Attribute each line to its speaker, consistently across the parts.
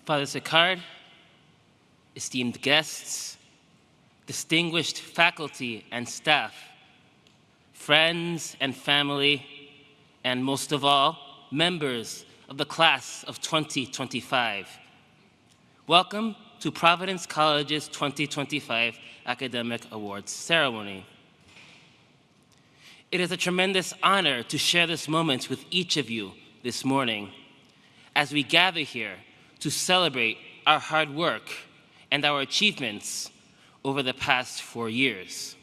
Speaker 1: Father Sicard, esteemed guests, distinguished faculty and staff, friends and family, and most of all, members of the class of 2025. Welcome to Providence College's 2025 Academic Awards Ceremony. It is a tremendous honor to share this moment with each of you this morning as we gather here to celebrate our hard work and our achievements over the past 4 years.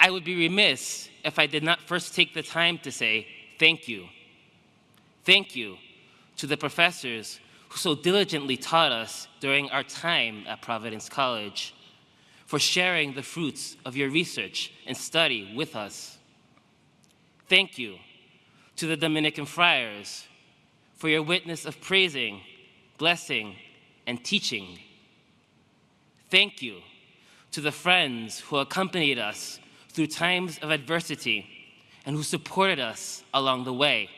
Speaker 1: I would be remiss if I did not first take the time to say thank you. Thank you to the professors who so diligently taught us during our time at Providence College, for sharing the fruits of your research and study with us. Thank you to the Dominican friars for your witness of praising, blessing, and teaching. Thank you to the friends who accompanied us through times of adversity and who supported us along the way.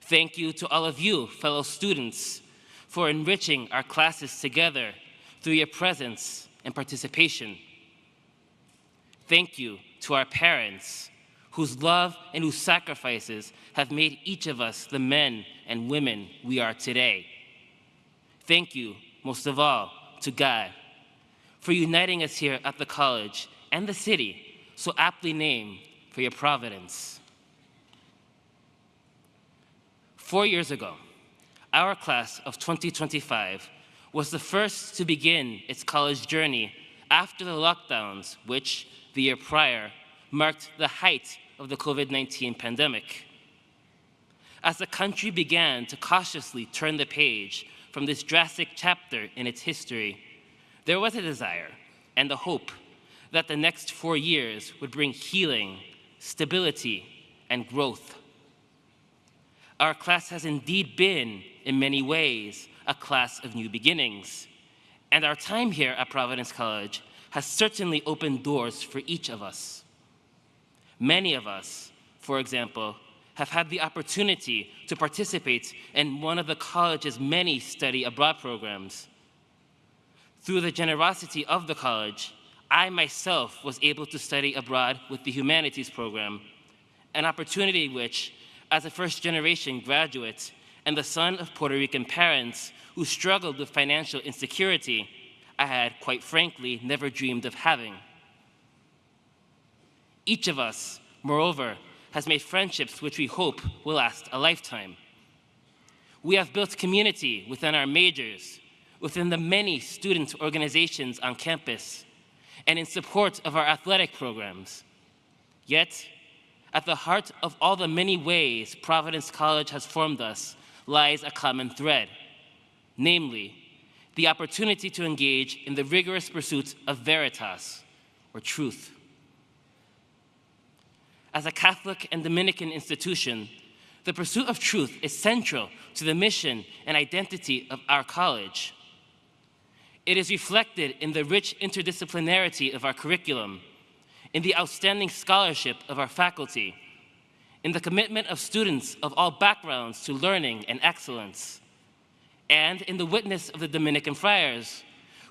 Speaker 1: Thank you to all of you, fellow students, for enriching our classes together through your presence and participation. Thank you to our parents, whose love and whose sacrifices have made each of us the men and women we are today. Thank you, most of all, to God, for uniting us here at the college and the city, so aptly named for your providence. 4 years ago, our class of 2025 was the first to begin its college journey after the lockdowns, which, the year prior, marked the height of the COVID-19 pandemic. As the country began to cautiously turn the page from this drastic chapter in its history, there was a desire and a hope that the next 4 years would bring healing, stability, and growth. Our class has indeed been, in many ways, a class of new beginnings, and our time here at Providence College has certainly opened doors for each of us. Many of us, for example, have had the opportunity to participate in one of the college's many study abroad programs. Through the generosity of the college, I myself was able to study abroad with the humanities program, an opportunity which, as a first-generation graduate and the son of Puerto Rican parents who struggled with financial insecurity, I had, quite frankly, never dreamed of having. Each of us, moreover, has made friendships which we hope will last a lifetime. We have built community within our majors, within the many student organizations on campus, and in support of our athletic programs. Yet, at the heart of all the many ways Providence College has formed us lies a common thread, namely, the opportunity to engage in the rigorous pursuit of veritas, or truth. As a Catholic and Dominican institution, the pursuit of truth is central to the mission and identity of our college. It is reflected in the rich interdisciplinarity of our curriculum, in the outstanding scholarship of our faculty, in the commitment of students of all backgrounds to learning and excellence, and in the witness of the Dominican friars,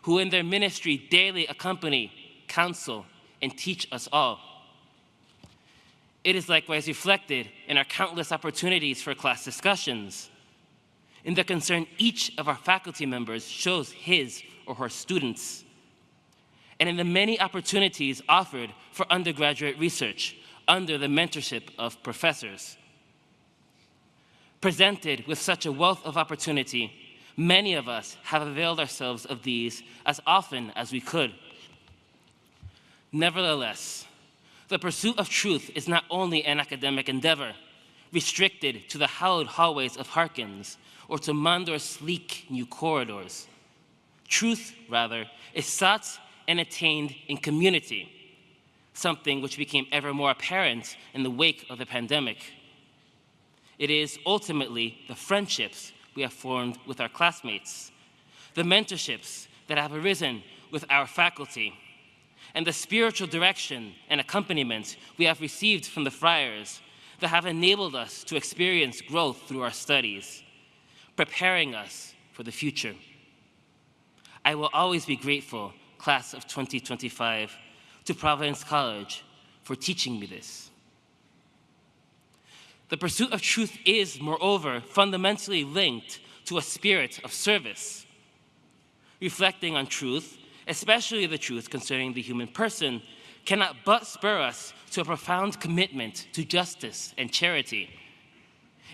Speaker 1: who in their ministry daily accompany, counsel, and teach us all. It is likewise reflected in our countless opportunities for class discussions, in the concern each of our faculty members shows his or her students, and in the many opportunities offered for undergraduate research under the mentorship of professors. Presented with such a wealth of opportunity, many of us have availed ourselves of these as often as we could. Nevertheless, the pursuit of truth is not only an academic endeavor, restricted to the hallowed hallways of Harkins or to Mondor's sleek new corridors. Truth, rather, is sought and attained in community, something which became ever more apparent in the wake of the pandemic. It is ultimately the friendships we have formed with our classmates, the mentorships that have arisen with our faculty, and the spiritual direction and accompaniment we have received from the friars that have enabled us to experience growth through our studies, preparing us for the future. I will always be grateful, class of 2025, to Providence College for teaching me this. The pursuit of truth is, moreover, fundamentally linked to a spirit of service. Reflecting on truth, especially the truth concerning the human person, cannot but spur us to a profound commitment to justice and charity.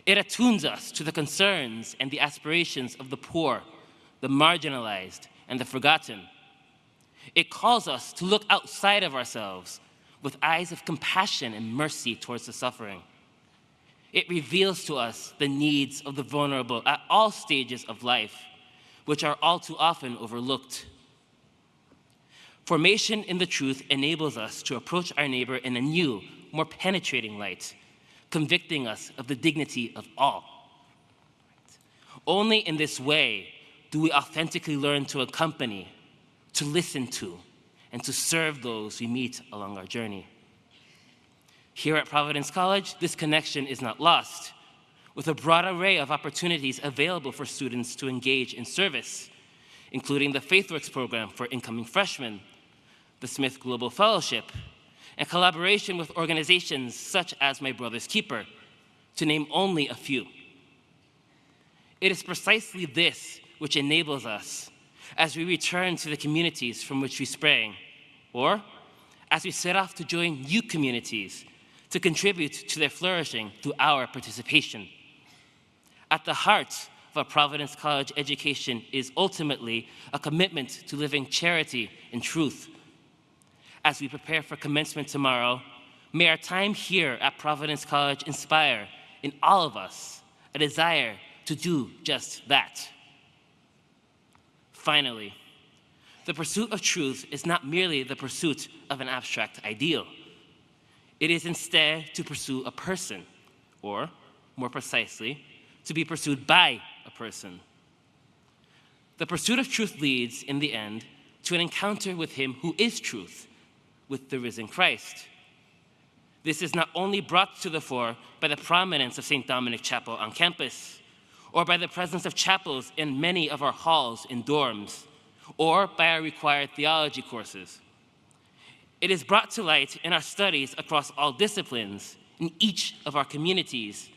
Speaker 1: It attunes us to the concerns and the aspirations of the poor, the marginalized, and the forgotten. It calls us to look outside of ourselves with eyes of compassion and mercy towards the suffering. It reveals to us the needs of the vulnerable at all stages of life, which are all too often overlooked. Formation in the truth enables us to approach our neighbor in a new, more penetrating light, convicting us of the dignity of all. Only in this way do we authentically learn to accompany, to listen to, and to serve those we meet along our journey. Here at Providence College, this connection is not lost, with a broad array of opportunities available for students to engage in service, including the FaithWorks program for incoming freshmen, the Smith Global Fellowship, and collaboration with organizations such as My Brother's Keeper, to name only a few. It is precisely this which enables us as we return to the communities from which we sprang, or as we set off to join new communities to contribute to their flourishing through our participation. At the heart of a Providence College education is ultimately a commitment to living charity and truth. As we prepare for commencement tomorrow, may our time here at Providence College inspire in all of us a desire to do just that. Finally, the pursuit of truth is not merely the pursuit of an abstract ideal. It is instead to pursue a person, or, more precisely, to be pursued by a person. The pursuit of truth leads, in the end, to an encounter with him who is truth, with the risen Christ. This is not only brought to the fore by the prominence of St. Dominic Chapel on campus, or by the presence of chapels in many of our halls and dorms, or by our required theology courses. It is brought to light in our studies across all disciplines, in each of our communities,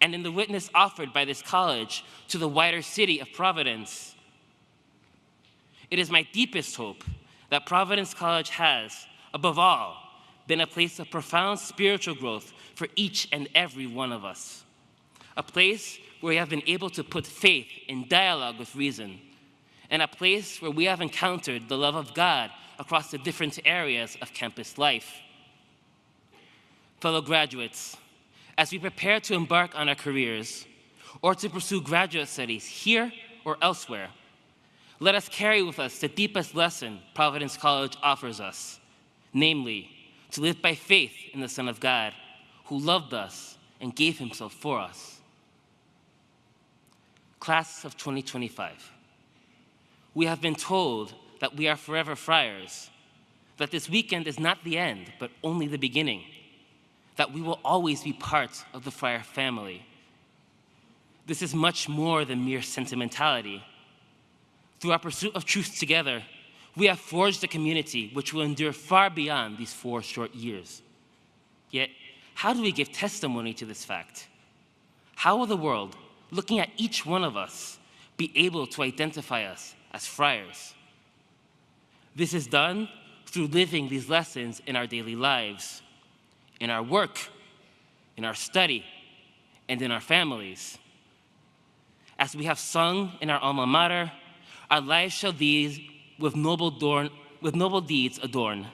Speaker 1: and in the witness offered by this college to the wider city of Providence. It is my deepest hope that Providence College has, above all, been a place of profound spiritual growth for each and every one of us. A place where we have been able to put faith in dialogue with reason, and a place where we have encountered the love of God across the different areas of campus life. Fellow graduates, as we prepare to embark on our careers or to pursue graduate studies here or elsewhere, let us carry with us the deepest lesson Providence College offers us, namely, to live by faith in the Son of God, who loved us and gave himself for us. Class of 2025, we have been told that we are forever friars, that this weekend is not the end, but only the beginning, that we will always be part of the friar family. This is much more than mere sentimentality. Through our pursuit of truth together, we have forged a community which will endure far beyond these 4 short years. Yet, how do we give testimony to this fact? How will the world, looking at each one of us, be able to identify us as friars? This is done through living these lessons in our daily lives, in our work, in our study, and in our families. As we have sung in our alma mater, our lives shall these with noble deeds adorn.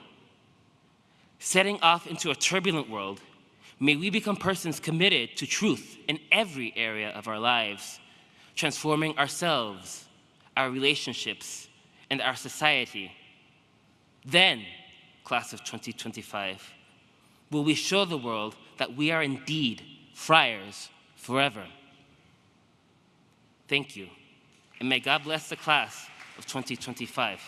Speaker 1: Setting off into a turbulent world, may we become persons committed to truth in every area of our lives, transforming ourselves, our relationships, and our society. Then, class of 2025, will we show the world that we are indeed friars forever. Thank you, and may God bless the class of 2025.